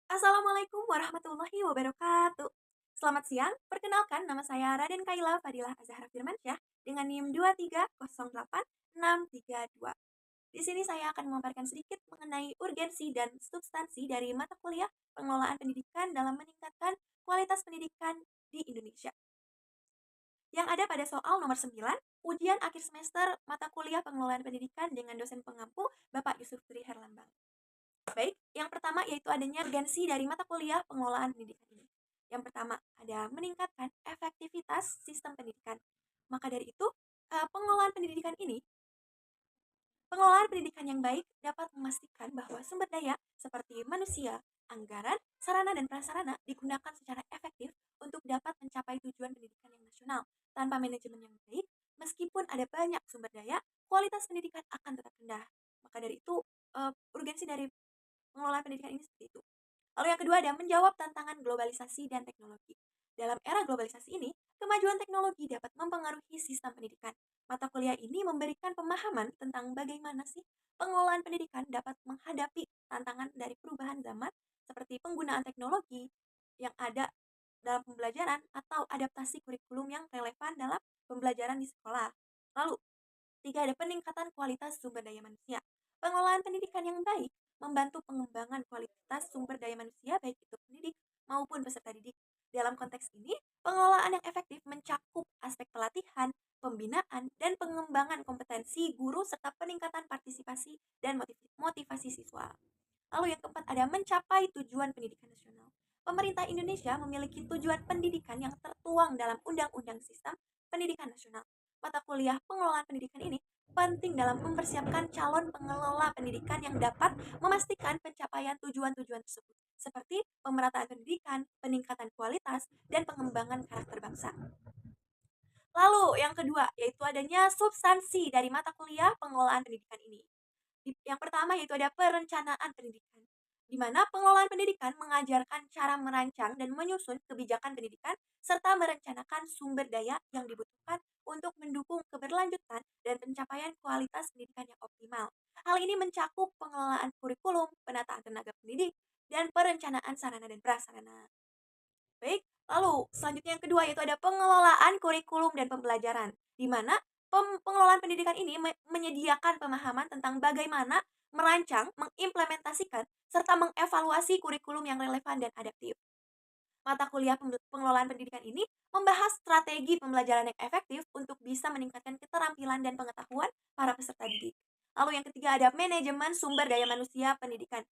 Assalamualaikum warahmatullahi wabarakatuh. Selamat siang, perkenalkan nama saya Raden Kaila Fadilah Azahra Firmansyah dengan NIM 2308632. Di sini saya akan memaparkan sedikit mengenai urgensi dan substansi dari mata kuliah pengelolaan pendidikan dalam meningkatkan kualitas pendidikan di Indonesia. Yang ada pada soal nomor 9, ujian akhir semester mata kuliah pengelolaan pendidikan dengan dosen pengampu Bapak Yusuf Tri Herlambang. Baik, yang pertama yaitu adanya urgensi dari mata kuliah pengelolaan pendidikan ini. Yang pertama, ada meningkatkan efektivitas sistem pendidikan. Maka dari itu, pengelolaan pendidikan ini, pengelolaan pendidikan yang baik dapat memastikan bahwa sumber daya seperti manusia, anggaran, sarana dan prasarana digunakan secara efektif untuk dapat mencapai tujuan pendidikan yang nasional. Tanpa manajemen yang baik, meskipun ada banyak sumber daya, kualitas pendidikan akan tetap rendah. Maka dari itu, urgensi dari pengelolaan pendidikan ini seperti itu. Lalu yang kedua ada menjawab tantangan globalisasi dan teknologi. Dalam era globalisasi ini, kemajuan teknologi dapat mempengaruhi sistem pendidikan. Mata kuliah ini memberikan pemahaman tentang bagaimana sih pengelolaan pendidikan dapat menghadapi tantangan dari perubahan zaman seperti penggunaan teknologi yang ada dalam pembelajaran atau adaptasi kurikulum yang relevan dalam pembelajaran di sekolah. Lalu, tiga, ada peningkatan kualitas sumber daya manusia. Pengelolaan pendidikan yang baik membantu pengembangan kualitas sumber daya manusia baik itu pendidik maupun peserta didik. Dalam konteks ini, pengelolaan yang efektif mencakup aspek pelatihan, pembinaan, dan pengembangan kompetensi guru serta peningkatan partisipasi dan motivasi siswa. Lalu yang keempat ada mencapai tujuan pendidikan nasional. Pemerintah Indonesia memiliki tujuan pendidikan yang tertuang dalam Undang-Undang Sistem Pendidikan Nasional. Mata kuliah pengelolaan pendidikan ini penting dalam mempersiapkan calon pengelola pendidikan yang dapat memastikan pencapaian tujuan-tujuan tersebut, seperti pemerataan pendidikan, peningkatan kualitas, dan pengembangan karakter bangsa. Lalu yang kedua, yaitu adanya substansi dari mata kuliah pengelolaan pendidikan ini. Yang pertama yaitu ada perencanaan pendidikan, di mana pengelolaan pendidikan mengajarkan cara merancang dan menyusun kebijakan pendidikan serta merencanakan sumber daya yang dibutuhkan untuk mendukung keberlanjutan dan pencapaian kualitas pendidikan yang optimal. Hal ini mencakup pengelolaan kurikulum, penataan tenaga pendidik, dan perencanaan sarana dan prasarana. Baik, lalu selanjutnya yang kedua yaitu ada pengelolaan kurikulum dan pembelajaran, di mana pengelolaan pendidikan ini menyediakan pemahaman tentang bagaimana merancang, mengimplementasikan, serta mengevaluasi kurikulum yang relevan dan adaptif. Mata kuliah pengelolaan pendidikan ini membahas strategi pembelajaran yang efektif untuk bisa meningkatkan keterampilan dan pengetahuan para peserta didik. Lalu yang ketiga ada manajemen sumber daya manusia pendidikan.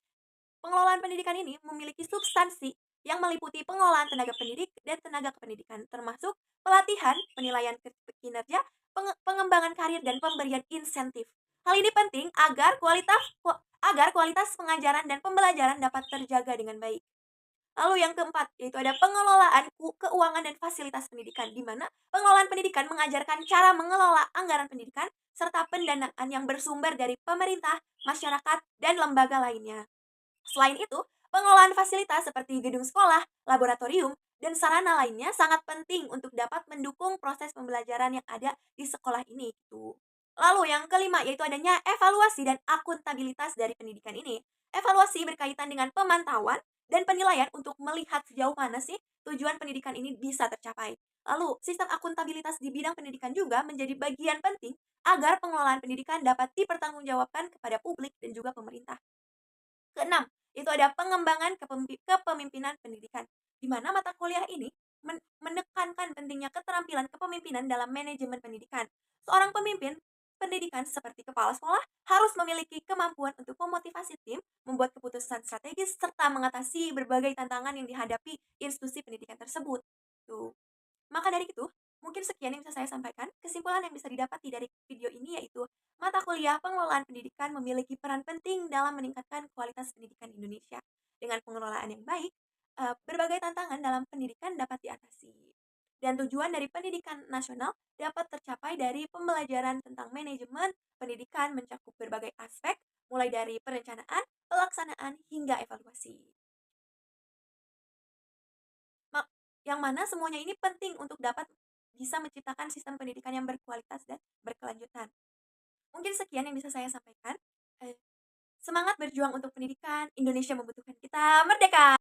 Pengelolaan pendidikan ini memiliki substansi yang meliputi pengelolaan tenaga pendidik dan tenaga kependidikan, termasuk pelatihan, penilaian kinerja, pengembangan karir, dan pemberian insentif. Hal ini penting agar kualitas pengajaran dan pembelajaran dapat terjaga dengan baik. Lalu yang keempat, yaitu ada pengelolaan keuangan dan fasilitas pendidikan, di mana pengelolaan pendidikan mengajarkan cara mengelola anggaran pendidikan serta pendanaan yang bersumber dari pemerintah, masyarakat, dan lembaga lainnya. Selain itu, pengelolaan fasilitas seperti gedung sekolah, laboratorium, dan sarana lainnya sangat penting untuk dapat mendukung proses pembelajaran yang ada di sekolah ini. Gitu. Lalu yang kelima yaitu adanya evaluasi dan akuntabilitas dari pendidikan ini. Evaluasi berkaitan dengan pemantauan dan penilaian untuk melihat sejauh mana sih tujuan pendidikan ini bisa tercapai. Lalu, sistem akuntabilitas di bidang pendidikan juga menjadi bagian penting agar pengelolaan pendidikan dapat dipertanggungjawabkan kepada publik dan juga pemerintah. Keenam, itu ada pengembangan kepemimpinan pendidikan, di mana mata kuliah ini menekankan pentingnya keterampilan kepemimpinan dalam manajemen pendidikan. Seorang pemimpin pendidikan seperti kepala sekolah harus memiliki kemampuan untuk memotivasi tim, membuat keputusan strategis, serta mengatasi berbagai tantangan yang dihadapi institusi pendidikan tersebut. Tuh. Maka dari itu, mungkin sekian yang bisa saya sampaikan. Kesimpulan yang bisa didapati dari video ini yaitu mata kuliah pengelolaan pendidikan memiliki peran penting dalam meningkatkan kualitas pendidikan Indonesia. Dengan pengelolaan yang baik, berbagai tantangan dalam pendidikan dapat diatasi. Dan tujuan dari pendidikan nasional dapat tercapai dari pembelajaran tentang manajemen pendidikan mencakup berbagai aspek, mulai dari perencanaan, pelaksanaan, hingga evaluasi. Yang mana semuanya ini penting untuk dapat bisa menciptakan sistem pendidikan yang berkualitas dan berkelanjutan. Mungkin sekian yang bisa saya sampaikan. Semangat berjuang untuk pendidikan, Indonesia membutuhkan kita merdeka!